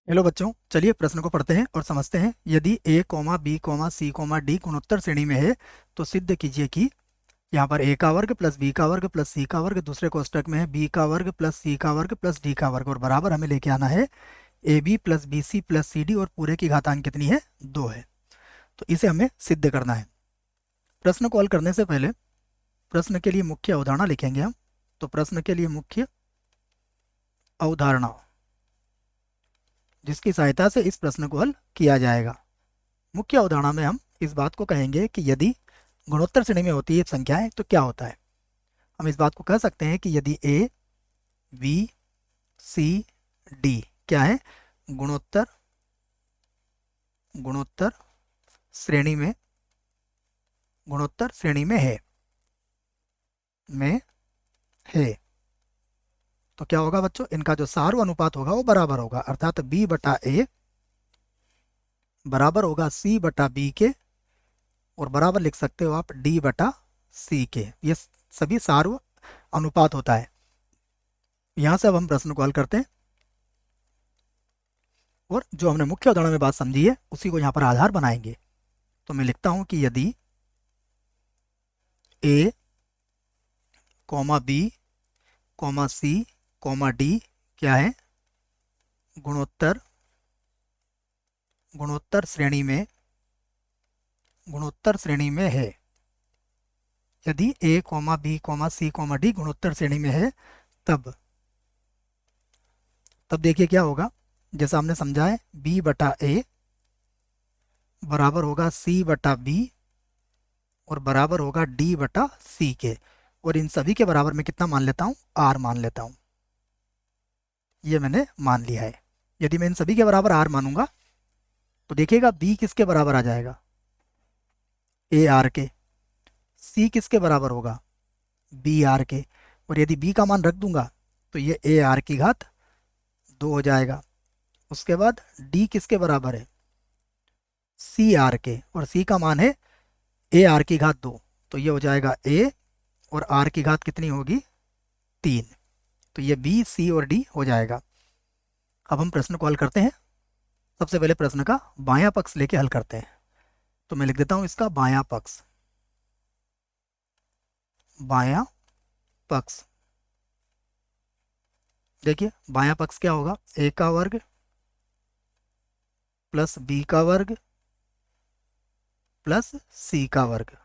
Hello बच्चों, चलिए प्रश्न को पढ़ते हैं और समझते हैं। यदि a comma B comma C comma D गुणोत्तर श्रेणी में है तो सिद्ध कीजिए कि यहाँ पर a का वर्ग प्लस b का वर्ग प्लस c का वर्ग, दूसरे कोष्टक में है b का वर्ग प्लस c का वर्ग प्लस d का वर्ग, और बराबर हमें लेके आना है ab plus B C plus C D, और पूरे की घातांक कितनी है? 2 है। तो इसे हमें सिद्ध करना है। प्रश्न को हल करने से पहले प्रश्न के लिए मुख्य अवधारणा लिखेंगे हम। तो प्रश्न के लिए मुख्य अवधारणा, जिसकी सहायता से इस प्रश्न को हल किया जाएगा। मुख्य अवधारणा में हम इस बात को कहेंगे कि यदि गुणोत्तर श्रेणी में होती है संख्याएं तो क्या होता है। हम इस बात को कह सकते हैं कि यदि ए बी सी डी क्या है? गुणोत्तर गुणोत्तर श्रेणी में गुणोत्तर श्रेणी में है तो क्या होगा बच्चों? इनका जो सार्व अनुपात होगा वो बराबर होगा, अर्थात b बटा ए बराबर होगा c बटा बी के, और बराबर लिख सकते हो आप d बटा सी के। ये सभी सार्व अनुपात होता है। यहां से अब हम प्रश्न को हल करते हैं, और जो हमने मुख्य उदाहरण में बात समझी है उसी को यहाँ पर आधार बनाएंगे। तो मैं लिखता हूं कि यदि a comma B comma C comma D क्या है? गुणोत्तर गुणोत्तर श्रेणी में है। यदि a comma B comma C comma D गुणोत्तर श्रेणी में है तब देखिए क्या होगा। जैसा हमने समझा है, b बटा ए बराबर होगा c बटा बी, और बराबर होगा d बटा सी के, और इन सभी के बराबर में कितना मान लेता हूँ? r मान लेता हूँ। ये मैंने मान लिया है। यदि मैं इन सभी के बराबर r मानूंगा तो देखिएगा b किसके बराबर आ जाएगा? a r के। c किसके बराबर होगा? b r के। और यदि b का मान रख दूंगा तो ये a r की घात 2 हो जाएगा। उसके बाद d किसके बराबर है? सी आर के, और c का मान है ए आर की घात 2, तो ये हो जाएगा a, और r की घात कितनी होगी? 3। तो ये b c और d हो जाएगा। अब हम प्रश्न को हल करते हैं। सबसे पहले प्रश्न का बायां पक्ष लेके हल करते हैं। तो मैं लिख देता हूं इसका बायां पक्ष। बायां पक्ष, देखिए बायां पक्ष क्या होगा? a का वर्ग प्लस b का वर्ग प्लस c का वर्ग,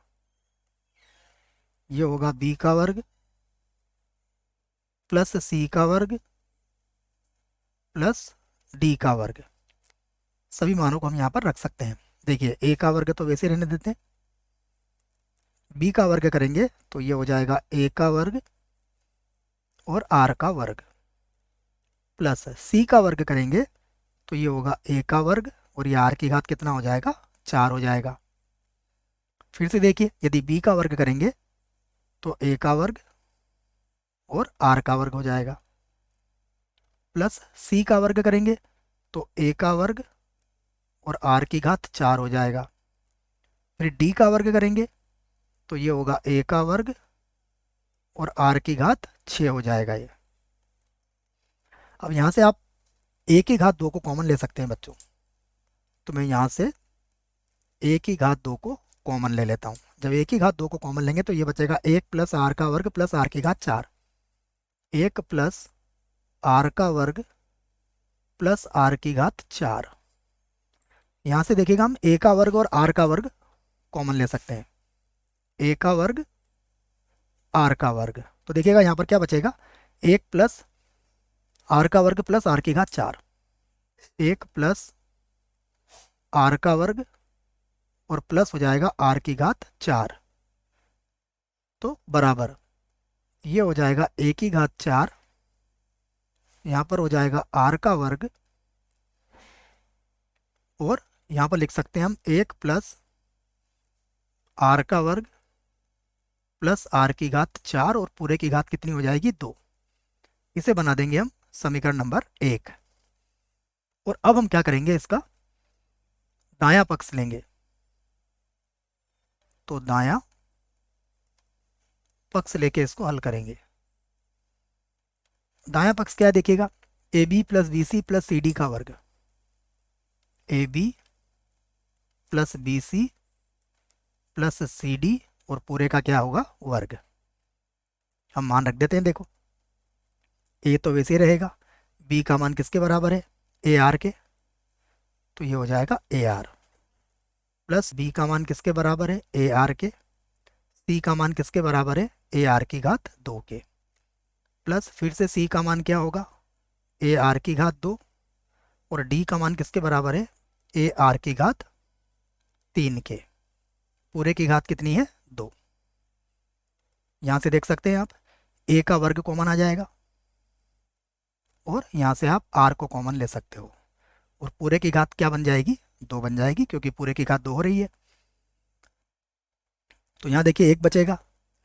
ये होगा b का वर्ग प्लस c का वर्ग प्लस d का वर्ग। सभी मानों को हम यहाँ पर रख सकते हैं। देखिए a का वर्ग तो वैसे रहने देते हैं, b का वर्ग करेंगे तो ये हो जाएगा a का वर्ग और r का वर्ग, प्लस c का वर्ग करेंगे तो ये होगा a का वर्ग, और ये r की घात कितना हो जाएगा? 4 हो जाएगा। फिर से देखिए, यदि b का वर्ग करेंगे तो a का वर्ग और r का वर्ग हो जाएगा, प्लस c का वर्ग करेंगे तो a का वर्ग और r की घात 4 हो जाएगा। फिर d का वर्ग करेंगे तो ये होगा a का वर्ग और r की घात 6 हो जाएगा ये। अब यहाँ से आप a की घात 2 को कॉमन ले सकते हैं बच्चों। तो मैं यहाँ से a की घात 2 को कॉमन ले लेता हूँ। जब a की घात 2 को कॉमन लेंगे तो ये बचेगा 1 प्लस r का वर्ग प्लस r की घात 4। 1 प्लस r का वर्ग प्लस r की घात 4। यहाँ से देखिएगा हम a का वर्ग और r का वर्ग कॉमन ले सकते हैं। a का वर्ग r का वर्ग, तो देखिएगा यहाँ पर क्या बचेगा? 1 प्लस r का वर्ग प्लस r की घात 4। 1 प्लस r का वर्ग और प्लस हो जाएगा r की घात 4, तो बराबर ये हो जाएगा a की घात 4, यहाँ पर हो जाएगा r का वर्ग, और यहाँ पर लिख सकते हैं हम 1 प्लस r का वर्ग प्लस r की घात 4, और पूरे की घात कितनी हो जाएगी? 2। इसे बना देंगे हम समीकरण नंबर 1। और अब हम क्या करेंगे? इसका दायां पक्ष लेंगे। तो दायां पक्ष लेके इसको हल करेंगे। दायां पक्ष क्या है देखिएगा? A B plus B C plus C D का वर्ग। A B plus B C plus C D और पूरे का क्या होगा वर्ग। हम मान रख देते हैं, देखो ए तो वैसे ही रहेगा, बी का मान किसके बराबर है ए आर के, तो ये हो जाएगा ए आर, प्लस बी का मान किसके बराबर है ए आर के, सी का मान किसके बराबर है ए आर की घात 2 के, प्लस फिर से सी का मान क्या होगा ए आर की घात 2 और डी का मान किसके बराबर है ए आर की घात 3 के, पूरे की घात कितनी है 2। यहाँ से देख सकते हैं आप ए का वर्ग कॉमन आ जाएगा और यहाँ से आप आर को कॉमन ले सकते हो और पूरे की घात क्या बन जाएगी 2 बन जाएगी, क्योंकि पूरे की घात 2 हो रही है। तो यहाँ देखिए एक बचेगा,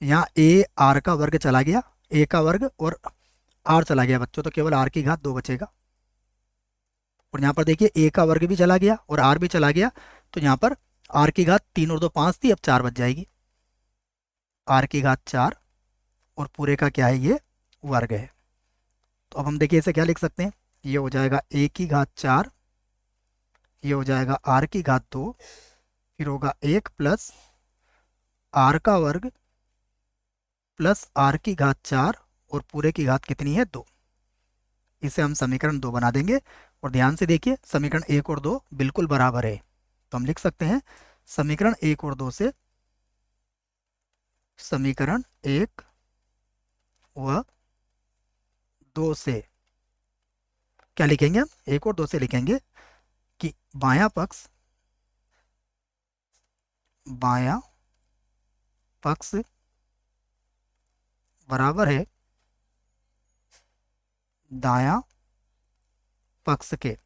यहाँ ए आर का वर्ग चला गया, ए का वर्ग और आर चला गया बच्चों, तो केवल आर की घात 2 बचेगा। और यहाँ पर देखिए ए का वर्ग भी चला गया और आर भी चला गया, तो यहाँ पर आर की घात 3 और 2 5 थी, अब 4 बच जाएगी, आर की घात 4 और पूरे का क्या है ये वर्ग है। तो अब हम देखिए इसे क्या लिख सकते हैं, ये हो जाएगा ए की घात 4, ये हो जाएगा आर की घात 2, फिर होगा 1 प्लस आर का वर्ग प्लस आर की घात 4 और पूरे की घात कितनी है 2। इसे हम समीकरण 2 बना देंगे और ध्यान से देखिए समीकरण 1 और 2 बिल्कुल बराबर है, तो हम लिख सकते हैं समीकरण 1 और 2 से, समीकरण 1 व 2 से क्या लिखेंगे हम 1 और 2 से लिखेंगे कि बायां पक्ष बराबर है दायां पक्ष के,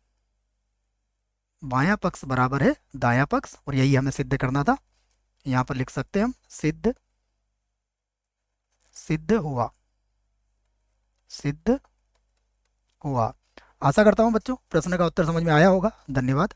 बायां पक्ष बराबर है दायां पक्ष, और यही हमें सिद्ध करना था। यहाँ पर लिख सकते हैं हम सिद्ध हुआ। आशा करता हूँ बच्चों प्रश्न का उत्तर समझ में आया होगा। धन्यवाद।